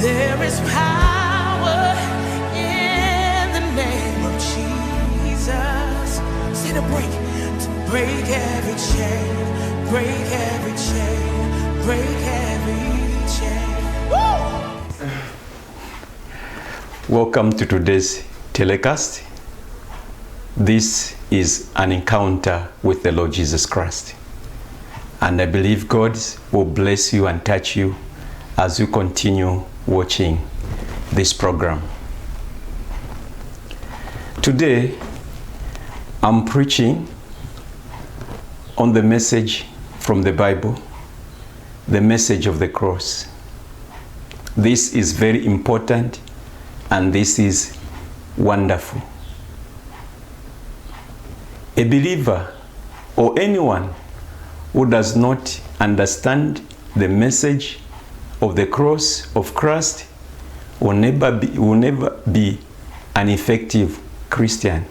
There is power in the name of Jesus. Say to break every chain, break every chain, break every chain. Woo! Welcome to today's telecast. This is an encounter with the Lord Jesus Christ. And I believe God will bless you and touch you as you continue watching this program. Today, I'm preaching on the message from the Bible, the message of the cross. This is very important and this is wonderful. A believer or anyone who does not understand the message of the cross of Christ will never be an effective Christian.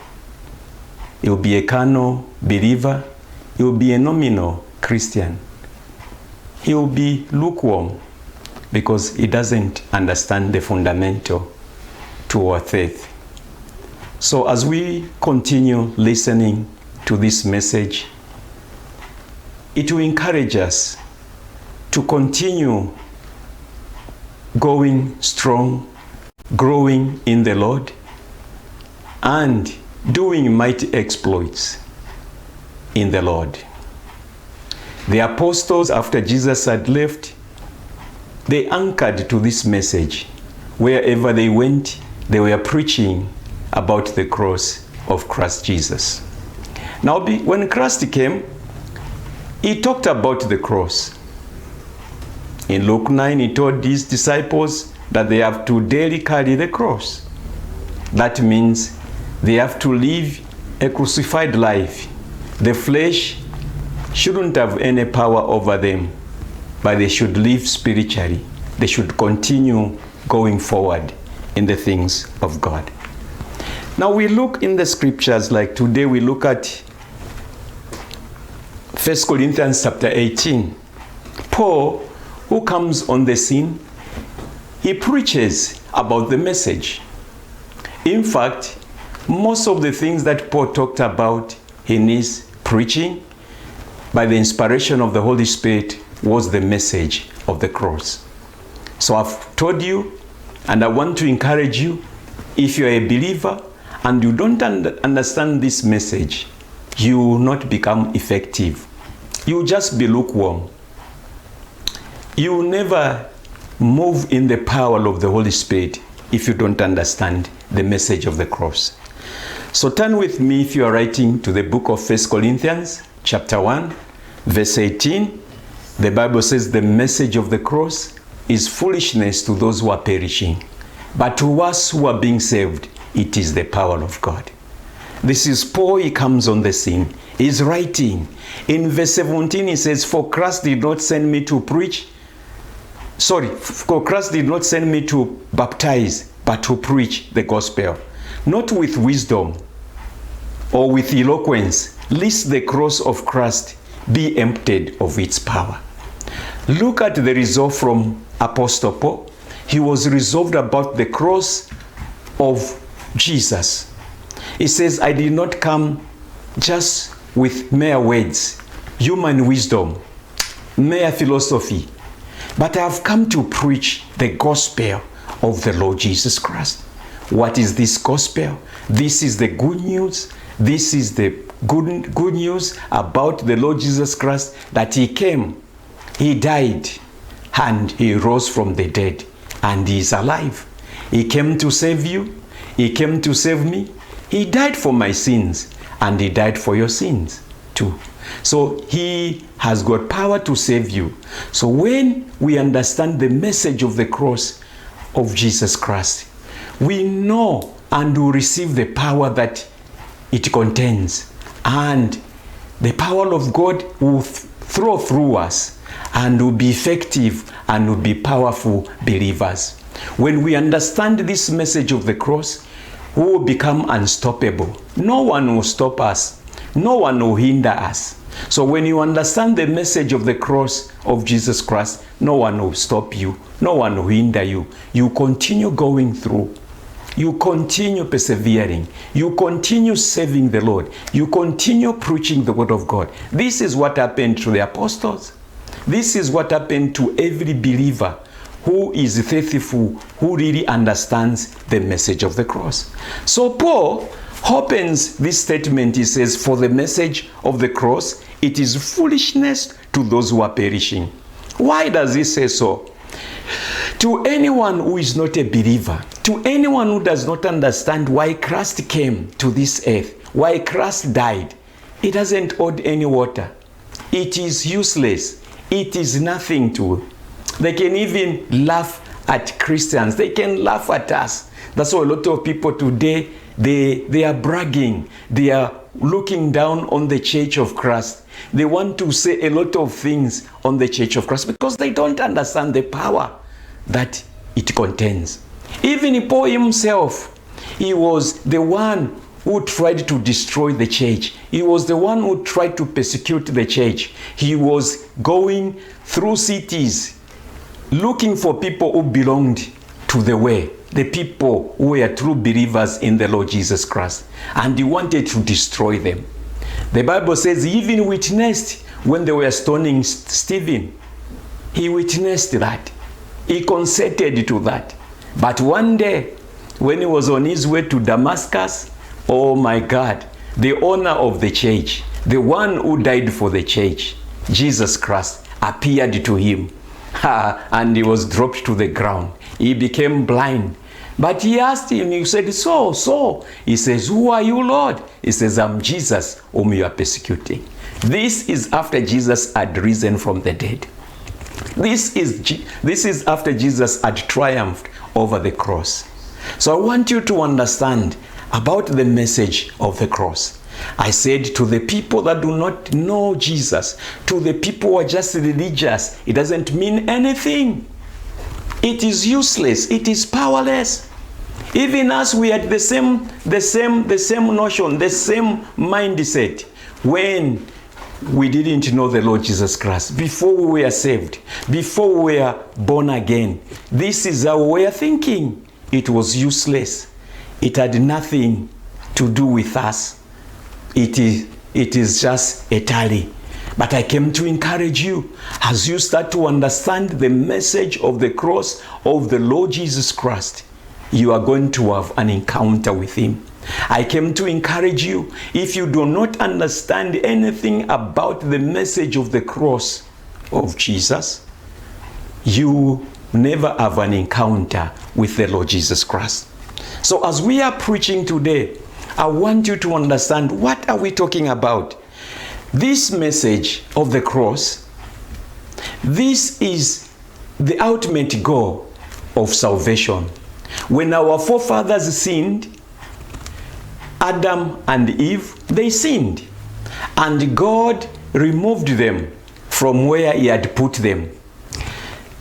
He will be a carnal believer. He will be a nominal Christian. He will be lukewarm because he doesn't understand the fundamental to our faith. So as we continue listening to this message, it will encourage us to continue going strong, growing in the Lord, and doing mighty exploits in the Lord. The apostles, after Jesus had left, they anchored to this message. Wherever they went, they were preaching about the cross of Christ Jesus. Now, when Christ came, he talked about the cross. In Luke 9, he told his disciples that they have to daily carry the cross. That means they have to live a crucified life. The flesh shouldn't have any power over them, but they should live spiritually. They should continue going forward in the things of God. Now we look in the scriptures, like today we look at 1 Corinthians chapter 18. Paul, who comes on the scene, he preaches about the message. In fact, most of the things that Paul talked about in his preaching, by the inspiration of the Holy Spirit, was the message of the cross. So I've told you, and I want to encourage you, if you're a believer and you don't understand this message, you will not become effective. You will just be lukewarm. You will never move in the power of the Holy Spirit if you don't understand the message of the cross. So turn with me, if you are writing, to the book of 1 Corinthians chapter 1, verse 18. The Bible says the message of the cross is foolishness to those who are perishing, but to us who are being saved, it is the power of God. This is Paul. He comes on the scene. He's writing. In verse 17, he says, For Christ did not send me to baptize, but to preach the gospel, not with wisdom or with eloquence, lest the cross of Christ be emptied of its power. Look at the resolve from Apostle Paul. He was resolved about the cross of Jesus. He says, I did not come just with mere words, human wisdom, mere philosophy, but I have come to preach the gospel of the Lord Jesus Christ. What is this gospel? This is the good news. This is the good news about the Lord Jesus Christ, that he came, he died, and he rose from the dead, and he is alive. He came to save you. He came to save me. He died for my sins, and he died for your sins too. So he has got power to save you. So when we understand the message of the cross of Jesus Christ, we know and will receive the power that it contains, and the power of God will flow through us and will be effective and will be powerful believers. When we understand this message of the cross, we will become unstoppable. No one will stop us. No one will hinder us. So when you understand the message of the cross of Jesus Christ, no one will stop you. No one will hinder you. You continue going through. You continue persevering. You continue serving the Lord. You continue preaching the word of God. This is what happened to the apostles. This is what happened to every believer who is faithful, who really understands the message of the cross. So Paul opens this statement. He says, for the message of the cross, it is foolishness to those who are perishing. Why does he say so? To anyone who is not a believer, to anyone who does not understand why Christ came to this earth, why Christ died, it doesn't hold any water. It is useless. It is nothing to. They can even laugh at Christians. They can laugh at us. That's why a lot of people today, they are bragging. They are looking down on the Church of Christ. They want to say a lot of things on the Church of Christ because they don't understand the power that it contains. Even Paul himself, he was the one who tried to destroy the church. He was the one who tried to persecute the church. He was going through cities looking for people who belonged to the way, the people who were true believers in the Lord Jesus Christ. And he wanted to destroy them. The Bible says he even witnessed when they were stoning Stephen. He witnessed that. He consented to that. But one day, when he was on his way to Damascus, oh my God, the owner of the church, the one who died for the church, Jesus Christ, appeared to him. And he was dropped to the ground. He became blind. But he asked him, he said, so. He says, who are you, Lord? He says, I'm Jesus whom you are persecuting. This is after Jesus had risen from the dead. This is after Jesus had triumphed over the cross. So I want you to understand about the message of the cross. I said to the people that do not know Jesus, to the people who are just religious, it doesn't mean anything. It is useless. It is powerless. Even as we had the same notion, the same mindset when we didn't know the Lord Jesus Christ, before we were saved, before we were born again. This is our way of thinking. It was useless. It had nothing to do with us. It is just a tally. But I came to encourage you as you start to understand the message of the cross of the Lord Jesus Christ. You are going to have an encounter with him. I came to encourage you, if you do not understand anything about the message of the cross of Jesus, you never have an encounter with the Lord Jesus Christ. So as we are preaching today, I want you to understand, what are we talking about? This message of the cross, this is the ultimate goal of salvation. When our forefathers sinned, Adam and Eve, they sinned. And God removed them from where he had put them.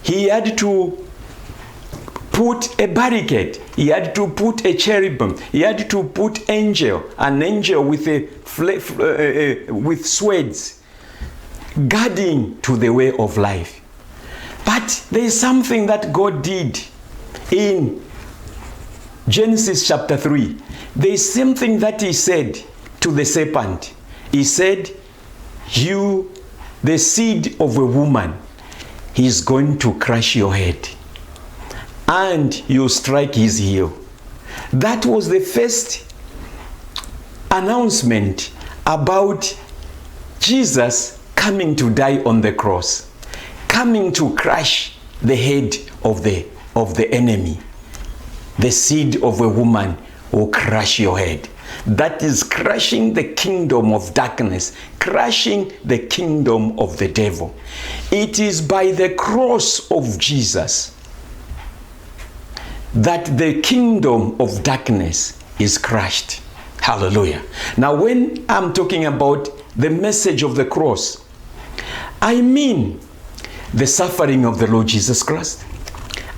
He had to put a barricade. He had to put a cherubim. He had to put an angel with swords, guarding to the way of life. But there is something that God did in Genesis chapter 3. There is something that he said to the serpent. He said, you, the seed of a woman, he's going to crush your head and you strike his heel. That was the first announcement about Jesus coming to die on the cross, coming to crush the head of the enemy. The seed of a woman will crush your head. That is crushing the kingdom of darkness, crushing the kingdom of the devil. It is by the cross of Jesus that the kingdom of darkness is crushed. Hallelujah. Now, when I'm talking about the message of the cross, I mean the suffering of the Lord Jesus Christ.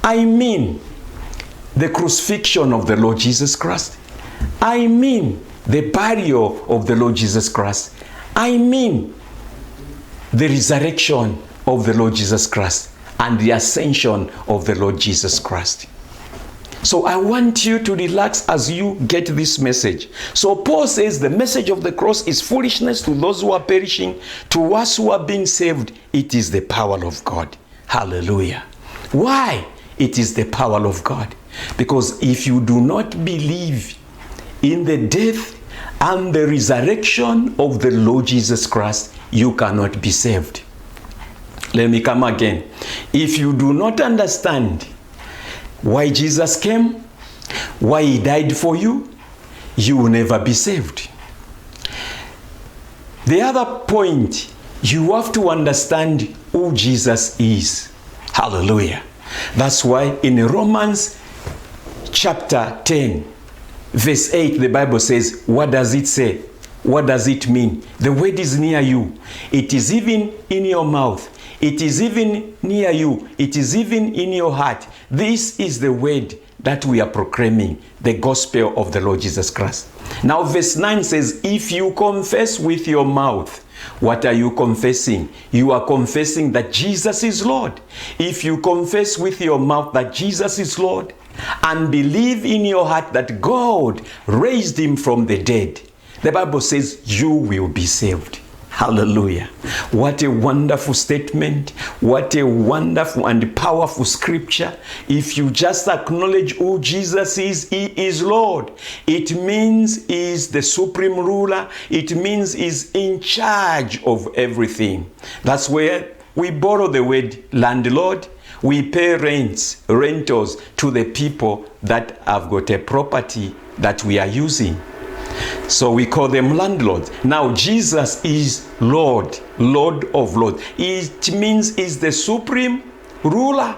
I mean the crucifixion of the Lord Jesus Christ. I mean the burial of the Lord Jesus Christ. I mean the resurrection of the Lord Jesus Christ and the ascension of the Lord Jesus Christ. So I want you to relax as you get this message. So Paul says the message of the cross is foolishness to those who are perishing. To us who are being saved, it is the power of God. Hallelujah. Why? It is the power of God. Because if you do not believe in the death and the resurrection of the Lord Jesus Christ, you cannot be saved. Let me come again. If you do not understand why Jesus came, why he died for you, you will never be saved. The other point, you have to understand who Jesus is. Hallelujah. That's why in Romans chapter 10, verse 8, the Bible says, what does it say? What does it mean? The word is near you. It is even in your mouth. It is even near you. It is even in your heart. This is the word that we are proclaiming, the gospel of the Lord Jesus Christ. Now verse 9 says, if you confess with your mouth, what are you confessing? You are confessing that Jesus is Lord. If you confess with your mouth that Jesus is Lord and believe in your heart that God raised him from the dead, the Bible says you will be saved. Hallelujah. What a wonderful statement. What a wonderful and powerful scripture. If you just acknowledge who Jesus is, he is Lord. It means he is the supreme ruler. It means he's in charge of everything. That's where we borrow the word landlord. We pay rentals to the people that have got a property that we are using. So we call them landlords. Now Jesus is Lord, Lord of Lords. It means he's the supreme ruler.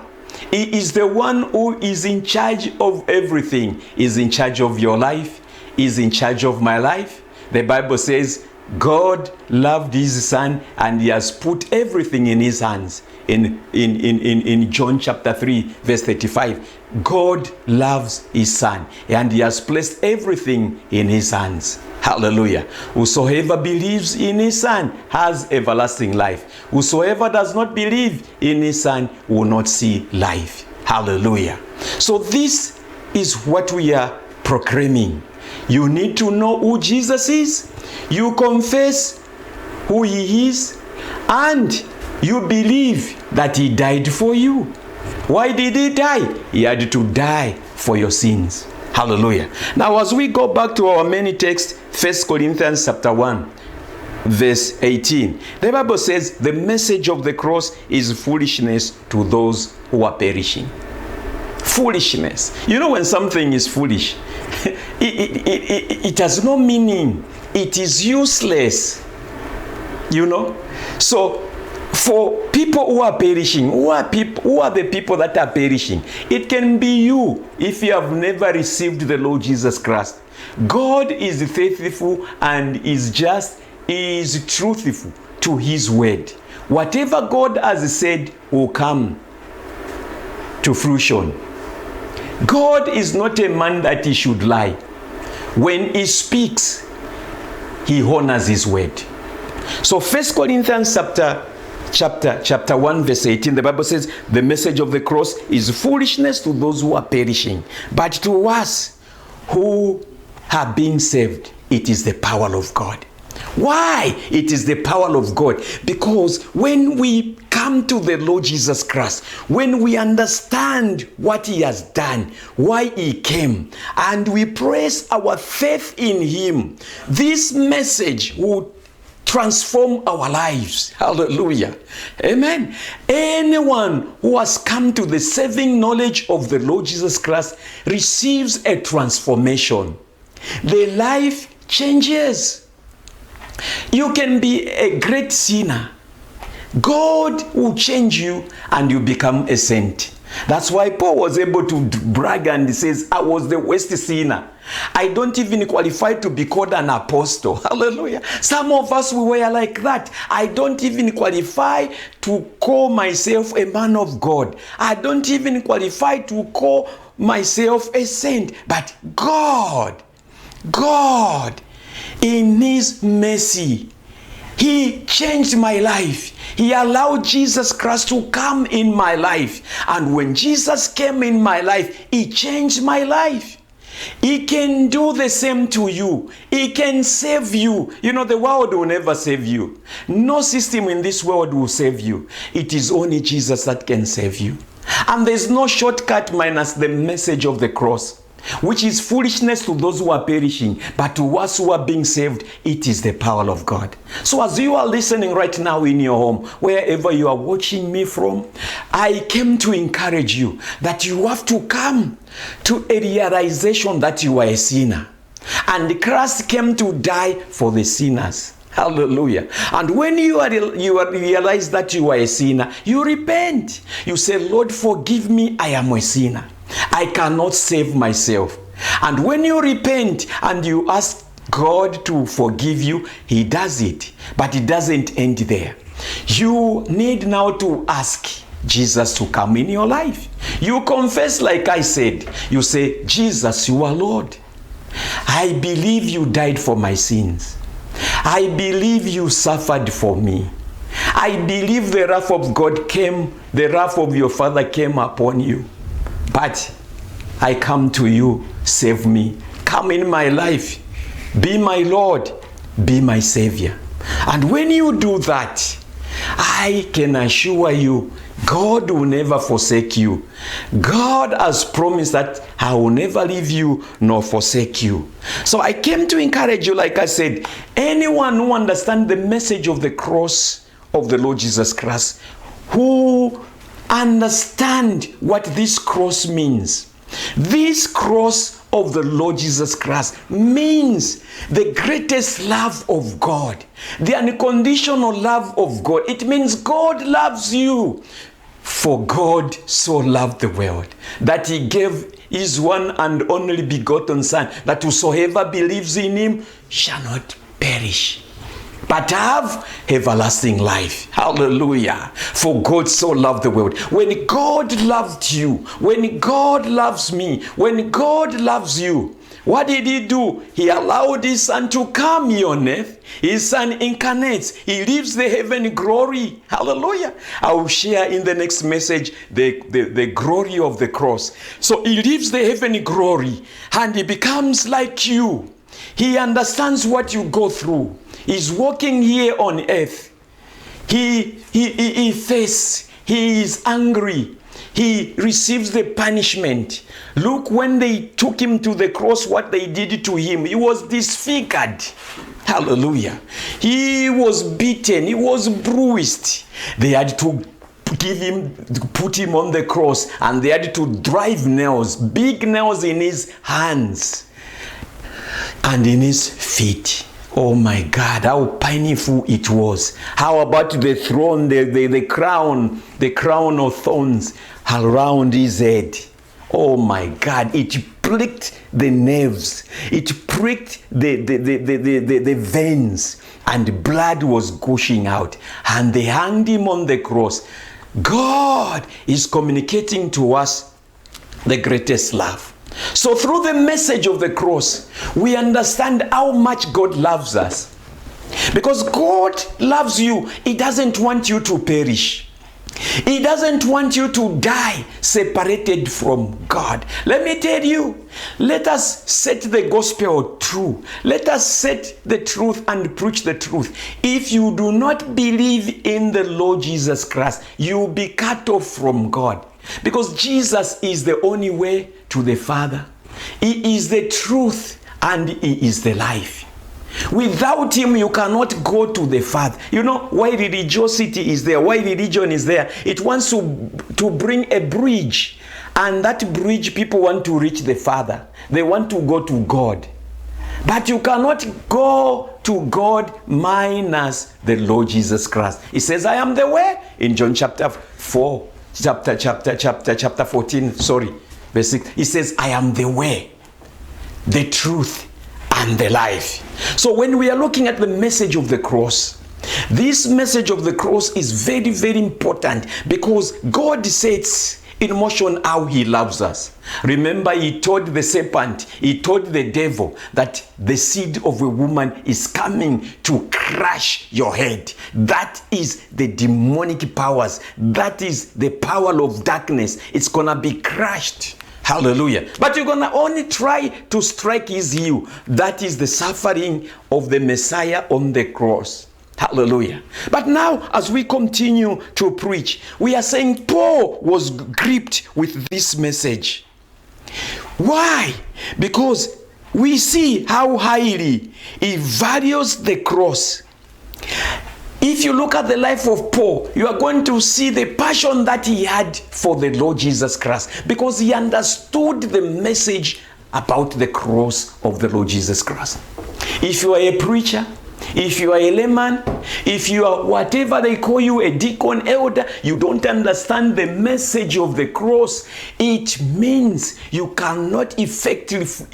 He is the one who is in charge of everything. He's in charge of your life. He's in charge of my life. The Bible says God loved his son and he has put everything in his hands. In John chapter 3 verse 35, God loves his son and he has placed everything in his hands. Hallelujah. Whosoever believes in his son has everlasting life. Whosoever does not believe in his son will not see life. Hallelujah. So this is what we are proclaiming. You need to know who Jesus is. You confess who he is and you believe that he died for you. Why did he die? He had to die for your sins. Hallelujah. Now as we go back to our main text, 1 Corinthians chapter 1, verse 18. The Bible says the message of the cross is foolishness to those who are perishing. Foolishness. You know when something is foolish, it has no meaning. It is useless. You know? So for people who are perishing, who are the people that are perishing? It can be you if you have never received the Lord Jesus Christ. God is faithful and is truthful to his word. Whatever God has said will come to fruition. God is not a man that he should lie. When he speaks, he honors his word. So 1 Corinthians chapter 1 verse 18, the Bible says the message of the cross is foolishness to those who are perishing, but to us who have been saved, it is the power of God. Why? It is the power of God. Because when we come to the Lord Jesus Christ, when we understand what he has done, why he came, and we place our faith in him, this message will transform our lives. Hallelujah. Amen. Anyone who has come to the saving knowledge of the Lord Jesus Christ receives a transformation. The life changes. You can be a great sinner. God will change you and you become a saint. That's why Paul was able to brag and he says, I was the worst sinner. I don't even qualify to be called an apostle. Hallelujah. Some of us, we were like that. I don't even qualify to call myself a man of God. I don't even qualify to call myself a saint. But God, in his mercy, He changed my life. He allowed Jesus Christ to come in my life. And when Jesus came in my life, he changed my life. He can do the same to you. He can save you. You know, the world will never save you. No system in this world will save you. It is only Jesus that can save you. And there's no shortcut minus the message of the cross, which is foolishness to those who are perishing, but to us who are being saved, it is the power of God. So as you are listening right now in your home, wherever you are watching me from, I came to encourage you that you have to come to a realization that you are a sinner. And Christ came to die for the sinners. Hallelujah. And when you realize that you are a sinner, you repent. You say, Lord, forgive me, I am a sinner. I cannot save myself. And when you repent and you ask God to forgive you, he does it. But it doesn't end there. You need now to ask Jesus to come in your life. You confess, like I said. You say, Jesus, you are Lord. I believe you died for my sins. I believe you suffered for me. I believe the wrath of God came, the wrath of your Father came upon you. But I come to you, save me. Come in my life. Be my Lord. Be my Savior. And when you do that, I can assure you, God will never forsake you. God has promised that I will never leave you nor forsake you. So I came to encourage you, like I said, anyone who understands the message of the cross of the Lord Jesus Christ, who understand what this cross means. This cross of the Lord Jesus Christ means the greatest love of God, the unconditional love of God. It means God loves you. For God so loved the world that he gave his one and only begotten Son, that whosoever believes in him shall not perish, but have everlasting life. Hallelujah. For God so loved the world. When God loved you, when God loves me, when God loves you, what did he do? He allowed his Son to come here on earth. His Son incarnates. He lives the heavenly glory. Hallelujah. I will share in the next message the glory of the cross. So he lives the heavenly glory and he becomes like you. He understands what you go through. He's walking here on earth. He thirsts. He is angry. He receives the punishment. Look, when they took him to the cross, what they did to him. He was disfigured. Hallelujah. He was beaten. He was bruised. They had to put him on the cross, and they had to drive nails, big nails in his hands and in his feet. Oh my God, how painful it was. How about the throne, the crown of thorns around his head? Oh my God, it pricked the nerves. It pricked the veins, and blood was gushing out. And they hanged him on the cross. God is communicating to us the greatest love. So through the message of the cross, we understand how much God loves us. Because God loves you. He doesn't want you to perish. He doesn't want you to die separated from God. Let me tell you, let us set the gospel true. Let us set the truth and preach the truth. If you do not believe in the Lord Jesus Christ, you will be cut off from God. Because Jesus is the only way to the Father. He is the truth and he is the life. Without him, you cannot go to the Father. You know why religiosity is there, why religion is there. It wants to bring a bridge. And that bridge, people want to reach the Father. They want to go to God. But you cannot go to God minus the Lord Jesus Christ. He says, I am the way, in John chapter 4. Chapter 14, verse 6. He says, I am the way, the truth, and the life. So when we are looking at the message of the cross, this message of the cross is very, very important, because God says in motion how he loves us. Remember, he told the serpent, he told the devil that the seed of a woman is coming to crush your head. That is the demonic powers. That is the power of darkness. It's gonna be crushed. Hallelujah. But you're gonna only try to strike his heel. That is the suffering of the Messiah on the cross. Hallelujah. But now, as we continue to preach, we are saying Paul was gripped with this message. Why? Because we see how highly he values the cross. If you look at the life of Paul, you are going to see the passion that he had for the Lord Jesus Christ, because he understood the message about the cross of the Lord Jesus Christ. If you are a preacher, if you are a layman, if you are whatever they call you, a deacon, elder, you don't understand the message of the cross, it means you cannot effectively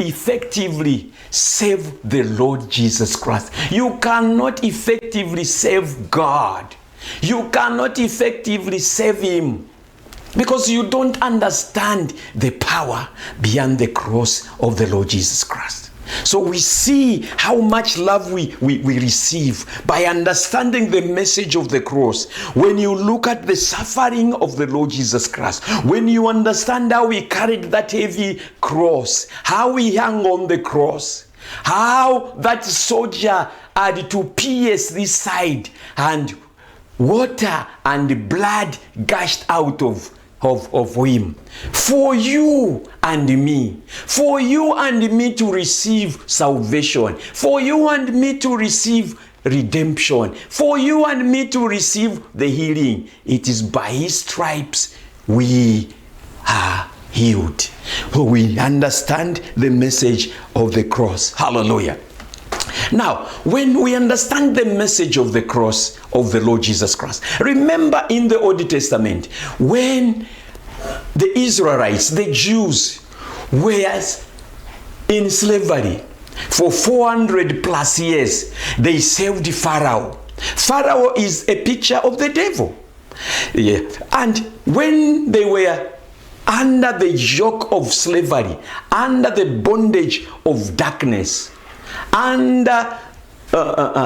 save the Lord Jesus Christ. You cannot effectively save God. You cannot effectively save him, because you don't understand the power beyond the cross of the Lord Jesus Christ. So we see how much love we receive by understanding the message of the cross. When you look at the suffering of the Lord Jesus Christ, when you understand how he carried that heavy cross, how he hung on the cross, how that soldier had to pierce this side and water and blood gushed out of him, for you and me, for you and me to receive salvation, for you and me to receive redemption, for you and me to receive the healing. It is by his stripes we are healed. So we understand the message of the cross. Hallelujah. Now, when we understand the message of the cross of the Lord Jesus Christ, remember in the Old Testament, when the Israelites, the Jews, were in slavery for 400 plus years, they served Pharaoh. Pharaoh is a picture of the devil. Yeah. And when they were under the yoke of slavery, under the bondage of darkness, under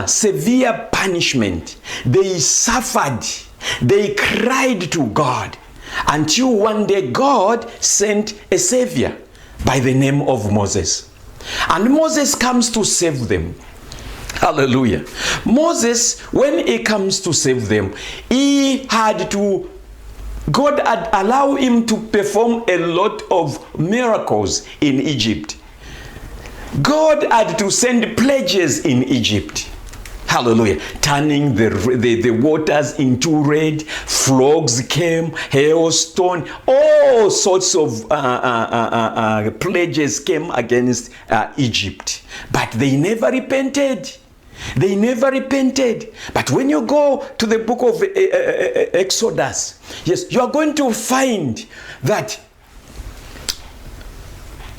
severe punishment, they suffered, they cried to God, until one day God sent a savior by the name of Moses. And Moses comes to save them. Hallelujah. Moses, when he comes to save them, God had allowed him to perform a lot of miracles in Egypt. God had to send plagues in Egypt. Hallelujah. Turning the waters into red, frogs came, hailstone, all sorts of plagues came against Egypt. But they never repented. They never repented. But when you go to the book of Exodus, yes, you are going to find that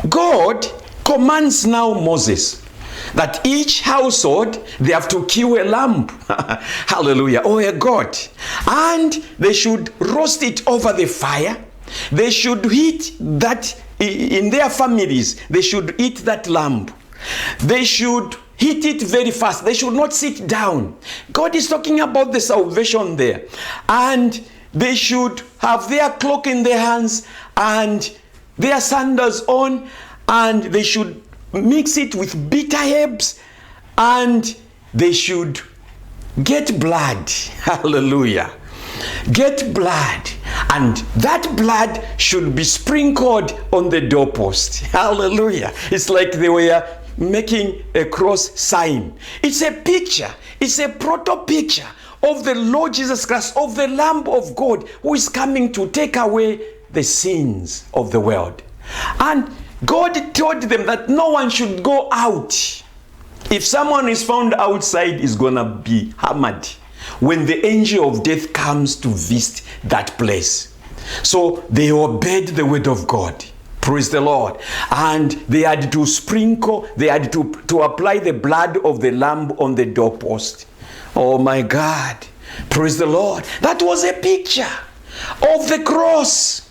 God commands now Moses that each household, they have to kill a lamb, hallelujah, or a goat, and they should roast it over the fire. They should eat that in their families. They should eat that lamb. They should eat it very fast. They should not sit down. God is talking about the salvation there. And they should have their cloak in their hands and their sandals on, and they should mix it with bitter herbs, and they should get blood. Hallelujah. Get blood, and that blood should be sprinkled on the doorpost. Hallelujah. It's like they were making a cross sign. It's a picture, it's a proto picture of the Lord Jesus Christ, of the Lamb of God who is coming to take away the sins of the world. And God told them that no one should go out. If someone is found outside, is gonna be hammered when the angel of death comes to visit that place. So they obeyed the word of God. Praise the Lord. And they had to sprinkle, they had to apply the blood of the lamb on the doorpost. Oh my God. Praise the Lord. That was a picture of the cross.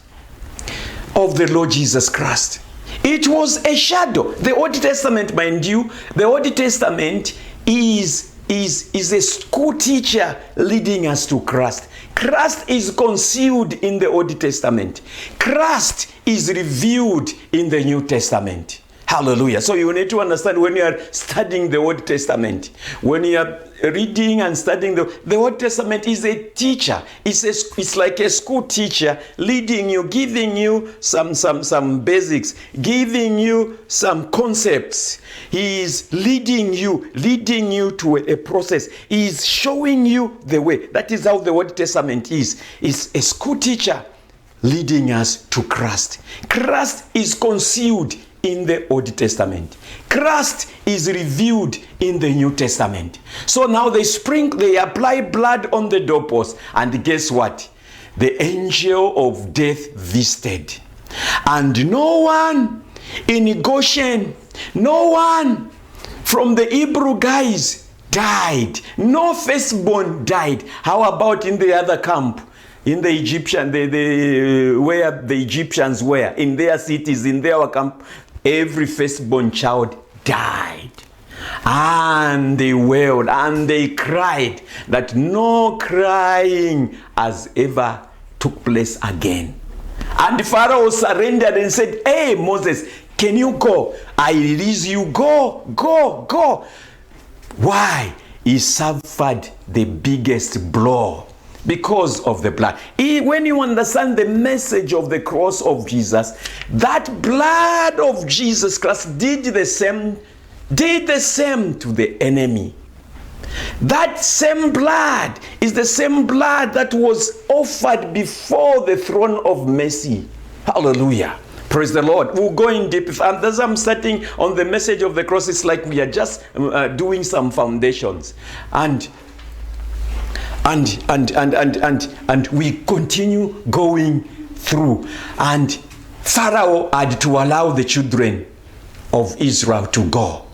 of the Lord Jesus Christ. It was a shadow. The Old Testament, mind you, the Old Testament is a school teacher leading us to Christ. Christ is concealed in the Old Testament. Christ is revealed in the New Testament. Hallelujah. So you need to understand, when you are studying the Old Testament, when you are reading and studying the Old Testament is a teacher. It's like a school teacher leading you, giving you some basics, giving you some concepts. He is leading you to a process. He is showing you the way. That is how the Old Testament is. It's a school teacher leading us to Christ. Christ is concealed in the Old Testament. Christ is revealed in the New Testament. So now they apply blood on the doorpost, and guess what? The angel of death visited. And no one in Goshen, no one from the Hebrew guys died. No firstborn died. How about in the other camp? In the Egyptian, where the Egyptians were, in their cities, in their camp, every firstborn child died. And they wailed and they cried that no crying has ever took place again. And Pharaoh surrendered and said, hey, Moses, can you go? I release you. Go. Why? He suffered the biggest blow because of the blood. When you understand the message of the cross of Jesus, that blood of Jesus Christ did the same to the enemy. That same blood is the same blood that was offered before the throne of mercy. Hallelujah. Praise the Lord. We'll go in deep. And as I'm starting on the message of the cross, it's like we are just doing some foundations. And we continue going through. And Pharaoh had to allow the children of Israel to go.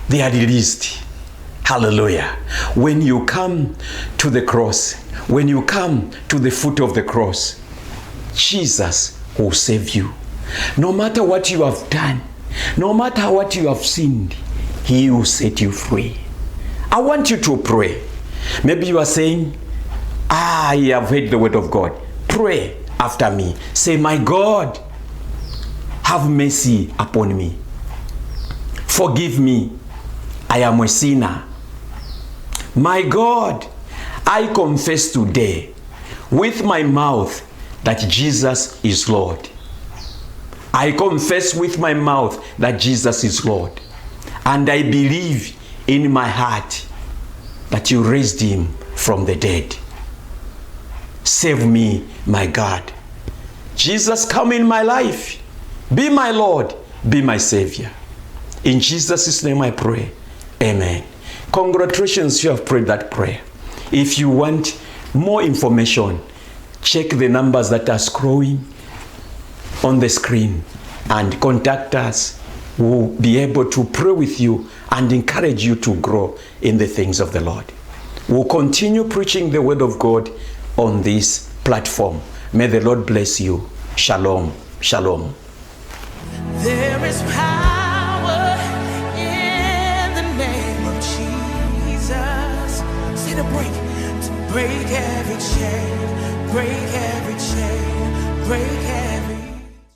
They are released. Hallelujah. When you come to the cross, when you come to the foot of the cross, Jesus will save you. No matter what you have done, no matter what you have sinned, he will set you free. I want you to pray. Maybe you are saying, I have heard the word of God. Pray after me. Say, my God, have mercy upon me. Forgive me. I am a sinner. My God, I confess today with my mouth that Jesus is Lord. I confess with my mouth that Jesus is Lord. And I believe in my heart that you raised him from the dead. Save me, my God. Jesus, come in my life. Be my Lord. Be my Savior. In Jesus' name I pray. Amen. Congratulations, you have prayed that prayer. If you want more information, check the numbers that are scrolling on the screen and contact us. We'll be able to pray with you and encourage you to grow in the things of the Lord. We'll continue preaching the word of God on this platform. May the Lord bless you. Shalom. Shalom. There is power in the name of Jesus. Say to break every chain, break every chain, break